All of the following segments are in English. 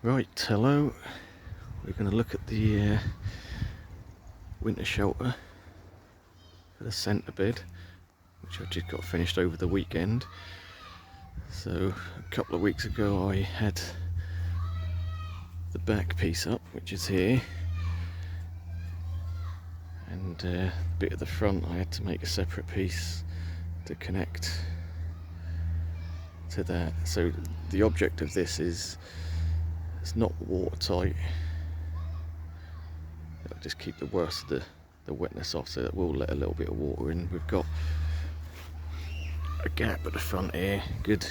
Right, hello. We're going to look at the winter shelter for the centre bed, which I've just got finished over the weekend. So a couple of weeks ago I had the back piece up, which is here, and a bit of the front I had to make a separate piece to connect to that. So the object of this is it's not watertight. It'll just keep the worst of the wetness off, so that will let a little bit of water in. We've got a gap at the front here, good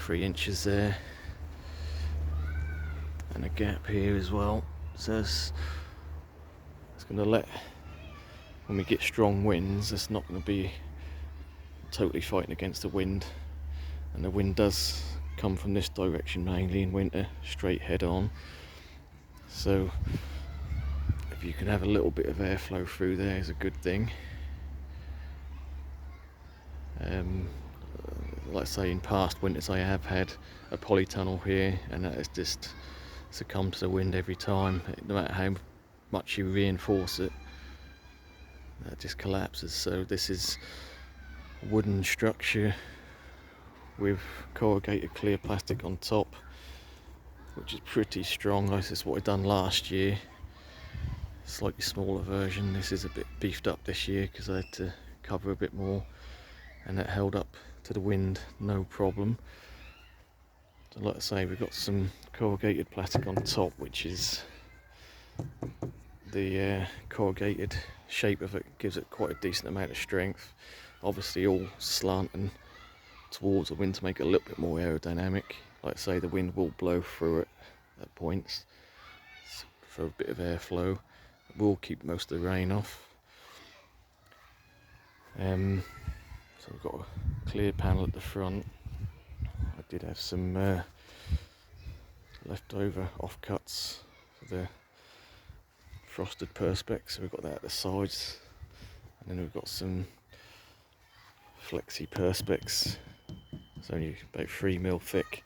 3 inches there, and a gap here as well. So it's going to let, when we get strong winds, it's not going to be totally fighting against the wind. And the wind does come from this direction mainly in winter, straight head on. So if you can have a little bit of airflow through there is a good thing. Like I say, in past winters I have had a polytunnel here, and that has just succumbed to the wind every time. No matter how much you reinforce it, that just collapses. So this is a wooden structure with corrugated clear plastic on top, which is pretty strong. This is what I done last year, slightly smaller version. This is a bit beefed up this year because I had to cover a bit more, and that held up to the wind no problem. So like I say, we've got some corrugated plastic on top, which is the corrugated shape of it gives it quite a decent amount of strength, obviously all slanting towards the wind to make it a little bit more aerodynamic. Like I say, the wind will blow through it at points for a bit of airflow. It will keep most of the rain off. So we've got a clear panel at the front. I did have some leftover offcuts for the frosted perspex, so we've got that at the sides, and then we've got some flexi perspex. It's only about 3mm thick,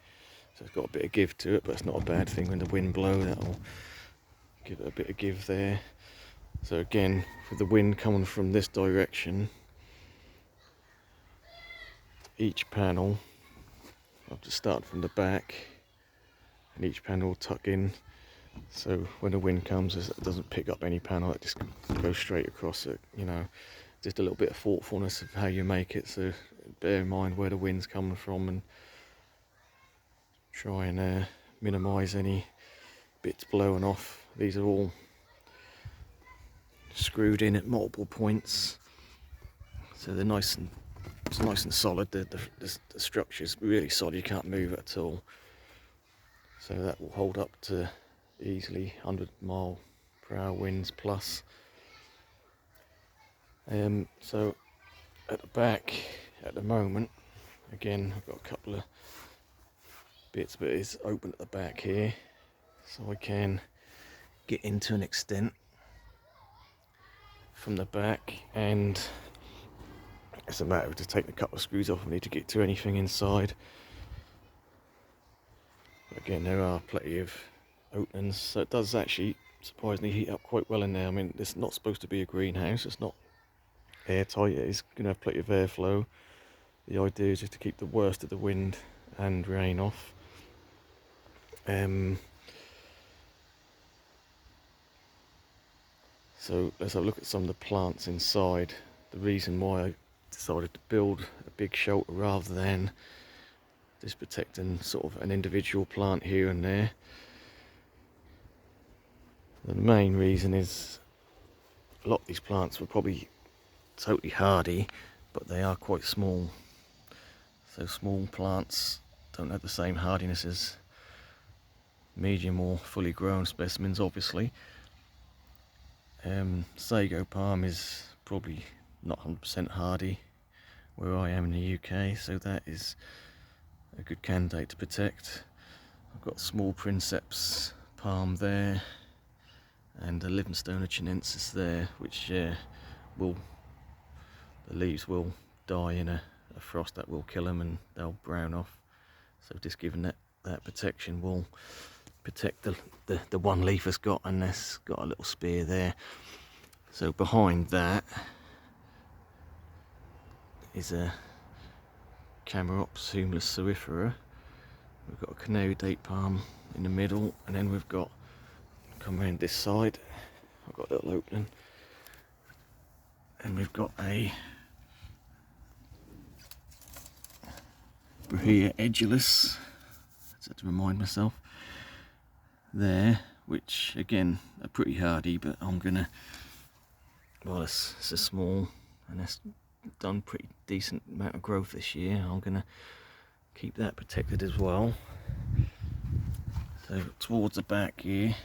so it's got a bit of give to it, but it's not a bad thing. When the wind blows, that'll give it a bit of give there. So again, with the wind coming from this direction, each panel, I've just started from the back, and each panel will tuck in, so when the wind comes it doesn't pick up any panel, it just goes straight across it. You know, just a little bit of thoughtfulness of how you make it, so bear in mind where the wind's coming from and try and minimise any bits blowing off. These are all screwed in at multiple points, so they're nice and solid. The structure is really solid, you can't move it at all, so that will hold up to easily 100-mile-per-hour winds plus. So at the back at the moment, again I've got a couple of bits, but it's open at the back here, so I can get into an extent from the back, and it's a matter of just taking a couple of screws off. I need to get to anything inside. But again, there are plenty of openings, so it does actually surprisingly heat up quite well in there. I mean, it's not supposed to be a greenhouse, it's not airtight, it is going to have plenty of airflow. The idea is just to keep the worst of the wind and rain off. So let's have a look at some of the plants inside. The reason why I decided to build a big shelter rather than just protecting sort of an individual plant here and there. The main reason is a lot of these plants were probably totally hardy, but they are quite small. So small plants don't have the same hardiness as medium or fully grown specimens, obviously. Sago palm is probably not 100% hardy where I am in the UK, so that is a good candidate to protect. I've got small Princeps palm there, and a Livingstone chinensis there, which the leaves will die in a frost that will kill them and they'll brown off. So just giving that protection will protect the one leaf it's got, and that's got a little spear there. So behind that is a Chamaerops humilis soifera. We've got a canary date palm in the middle, and then we've got, come around this side, I've got a little opening, and we've got a Brahea edulis, so to remind myself there, which again are pretty hardy, but I'm gonna, well, it's a small and it's done pretty decent amount of growth this year. I'm gonna keep that protected as well. So towards the back here,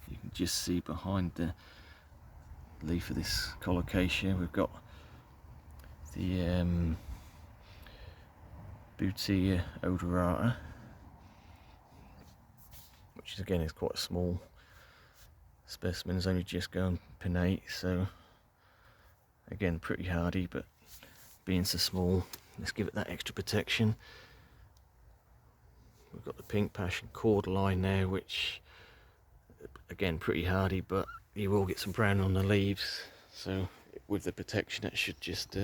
you can just see behind the leaf of this colocasia, we've got the Boutea odorata, which again is quite a small specimen. It's only just going pinnate, so again pretty hardy, but being so small, let's give it that extra protection. We've got the pink passion cordyline there, which again pretty hardy, but you will get some brown on the leaves, so with the protection that should just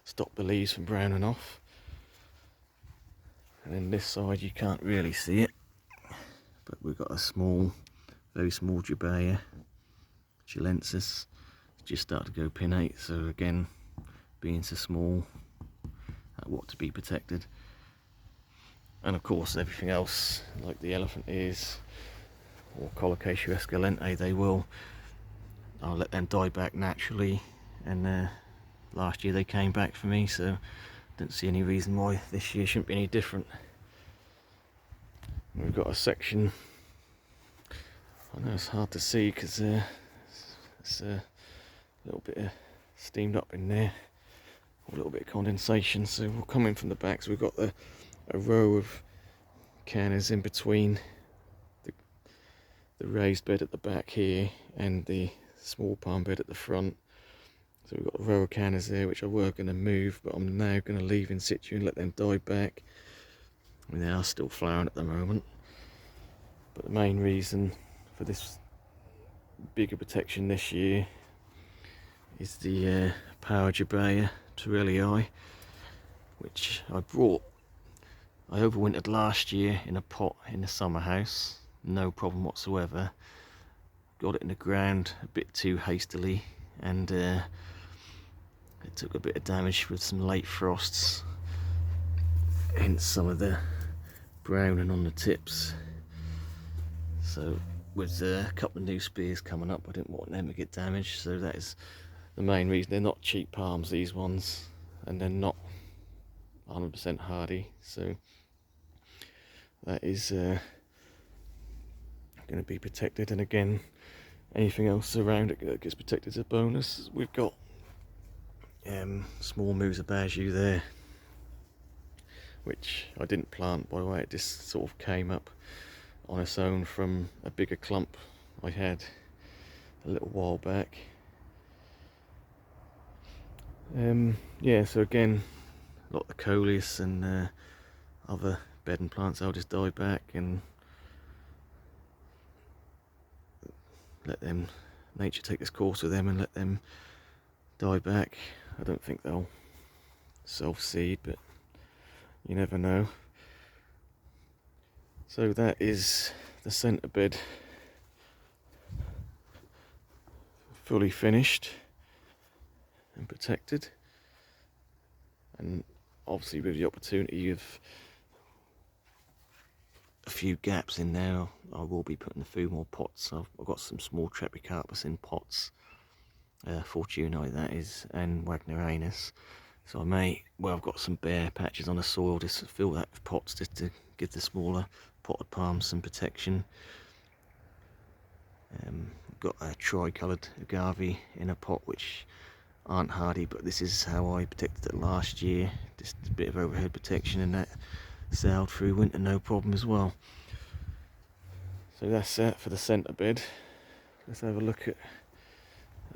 stop the leaves from browning off. And then this side you can't really see it, but we've got a small, very small Jabea chilensis, just started to go pinnate, so again being so small, what to be protected. And of course everything else, like the elephant ears or Colocasia escalente, I'll let them die back naturally, and last year they came back for me, so don't see any reason why this year shouldn't be any different. We've got a section, I know it's hard to see because it's a little bit steamed up in there, a little bit of condensation, so we'll come in from the back. So we've got a row of cannas in between the raised bed at the back here and the small palm bed at the front. So we've got a row of cannas there which I were going to move, but I'm now going to leave in situ and let them die back. I mean, they are still flowering at the moment, but the main reason for this bigger protection this year is the Power Jabea Torrellii, which I overwintered last year in a pot in the summer house, no problem whatsoever. Got it in the ground a bit too hastily, and it took a bit of damage with some late frosts, hence some of the browning on the tips. So with a couple of new spears coming up, I didn't want them to get damaged, so that is the main reason. They're not cheap palms, these ones, and they're not 100% hardy, so that is going to be protected. And again, anything else around it that gets protected is a bonus. We've got small Musabaju there, which I didn't plant, by the way. It just sort of came up on its own from a bigger clump I had a little while back. Yeah, so again, a lot of the coleus and other bedding plants I'll just die back and let them, nature take its course with them and let them die back. I don't think they'll self-seed, but you never know. So that is the centre bed fully finished and protected, and obviously with the opportunity of a few gaps in there, I will be putting a few more pots. I've got some small Trepicarpus in pots, Fortunae that is, and Wagneranus. So I may, well, I've got some bare patches on the soil, just fill that with pots just to give the smaller potted palms some protection. Got a tricoloured agave in a pot which aren't hardy, but this is how I protected it last year, just a bit of overhead protection, and that sailed through winter no problem as well. So that's it for the centre bed. Let's have a look at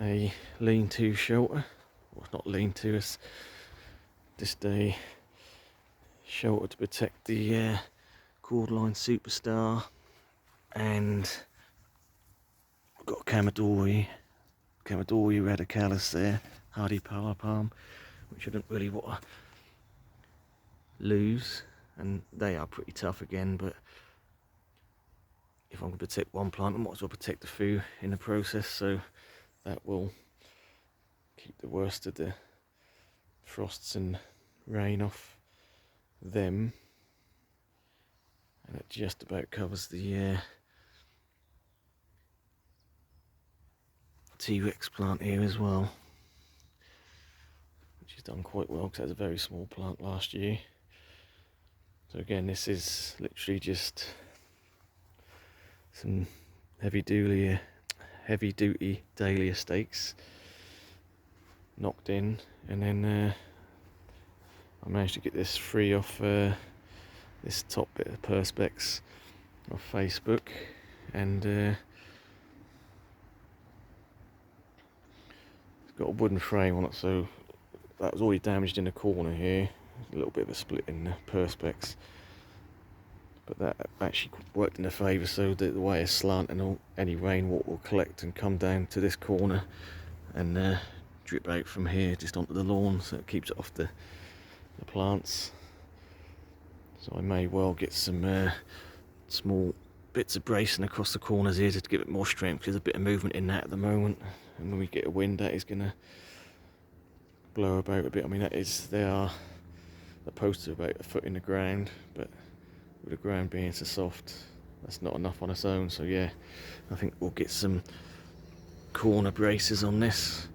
a lean-to shelter. Well, it's not lean-to, it's just a shelter to protect the Cordyline Superstar, and we've got Camadori Radicalis there, Hardy Power Palm, which I don't really want to lose, and they are pretty tough again, but if I'm going to protect one plant, I might as well protect the few in the process, so that will keep the worst of the frosts and rain off them, and it just about covers the T-Rex plant here as well, which has done quite well because it was a very small plant last year. So again, this is literally just some heavy duty dahlia stakes knocked in, and then I managed to get this free off this top bit of Perspex off Facebook, and it's got a wooden frame on it, so that was already damaged in the corner here. There's a little bit of a split in the Perspex, but that actually worked in the favour, so the way it's slant and any rainwater will collect and come down to this corner and drip out from here just onto the lawn, so it keeps it off the plants. So I may well get some small bits of bracing across the corners here to give it more strength, because there's a bit of movement in that at the moment, and when we get a wind that is going to blow about a bit. I mean, they are the posts are about a foot in the ground, but with the ground being so soft, that's not enough on its own. So yeah, I think we'll get some corner braces on this.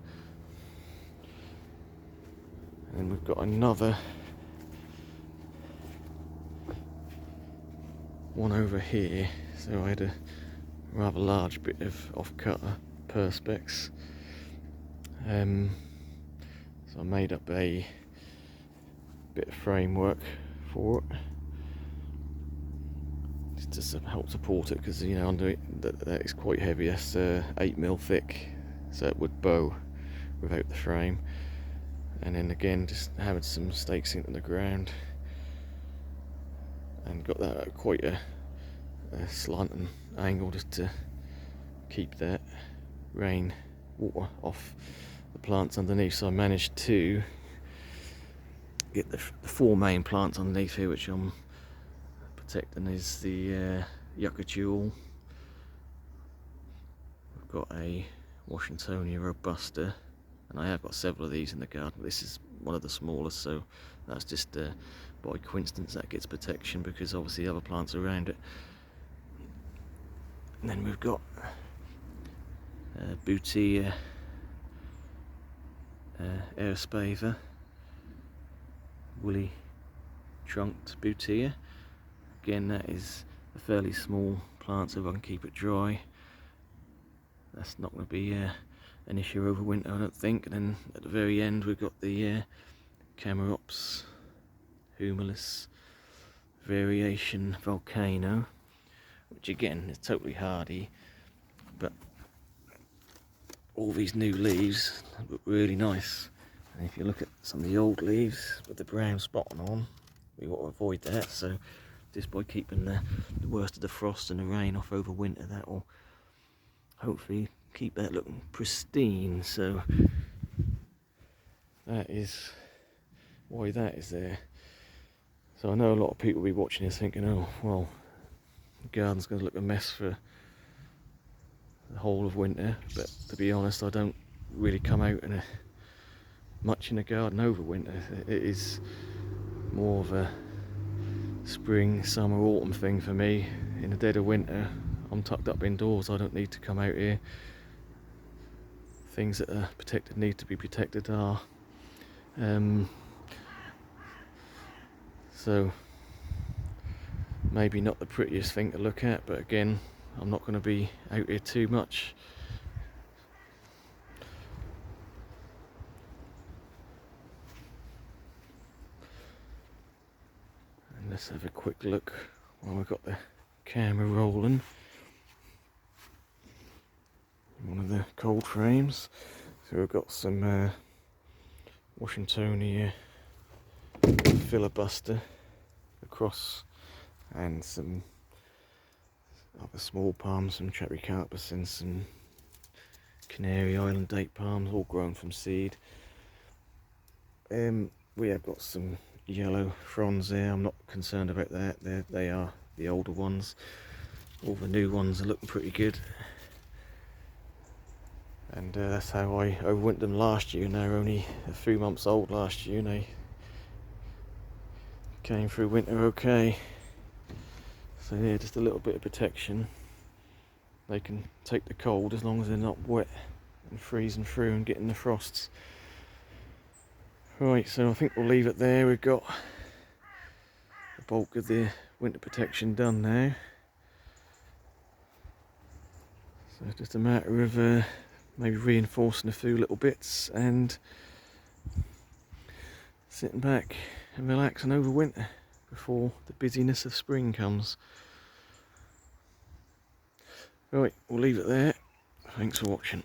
And we've got another one over here. So I had a rather large bit of off-cutter Perspex. So I made up a bit of framework for it, just to help support it, because you know under it that is quite heavy. That's 8mm thick, so it would bow without the frame. And then again, just having some stakes into the ground, and got that at quite a slanting angle just to keep that rain water off the plants underneath. So I managed to get the 4 main plants underneath here, which I'm protecting. Is the Yucca Jewel. I've got a Washingtonia Robusta, and I have got several of these in the garden. This is one of the smallest, so that's just by coincidence that gets protection, because obviously other plants are around it. And then we've got Boutia Aerospaver, woolly trunked Boutia. Again, that is a fairly small plant, so if I can keep it dry, that's not going to be an issue over winter, I don't think. And then at the very end, we've got the Camarops Humilis Variation Volcano, which again is totally hardy, but all these new leaves look really nice. And if you look at some of the old leaves with the brown spotting on, we want to avoid that. So just by keeping the worst of the frost and the rain off over winter, that will hopefully keep that looking pristine. So that is why that is there. So I know a lot of people will be watching this thinking, oh well, the garden's going to look a mess for the whole of winter, but to be honest, I don't really come out much in the garden over winter. It is more of a spring, summer, autumn thing for me. In the dead of winter, I'm tucked up indoors. I don't need to come out here. Things that are protected need to be protected are. So maybe not the prettiest thing to look at, but again, I'm not going to be out here too much. And let's have a quick look while we've got the camera rolling. One of the cold frames. So we've got some Washingtonia Filibuster across and some other small palms, some Trachycarpus and some Canary Island date palms, all grown from seed. We have got some yellow fronds there. I'm not concerned about that. They are the older ones. All the new ones are looking pretty good. And that's how I overwintered them last year. And they're only a few months old last year, and they came through winter okay. So yeah, just a little bit of protection. They can take the cold as long as they're not wet and freezing through and getting the frosts. Right, so I think we'll leave it there. We've got the bulk of the winter protection done now. So it's just a matter of maybe reinforcing a few little bits and sitting back and relaxing over winter before the busyness of spring comes. Right, we'll leave it there. Thanks for watching.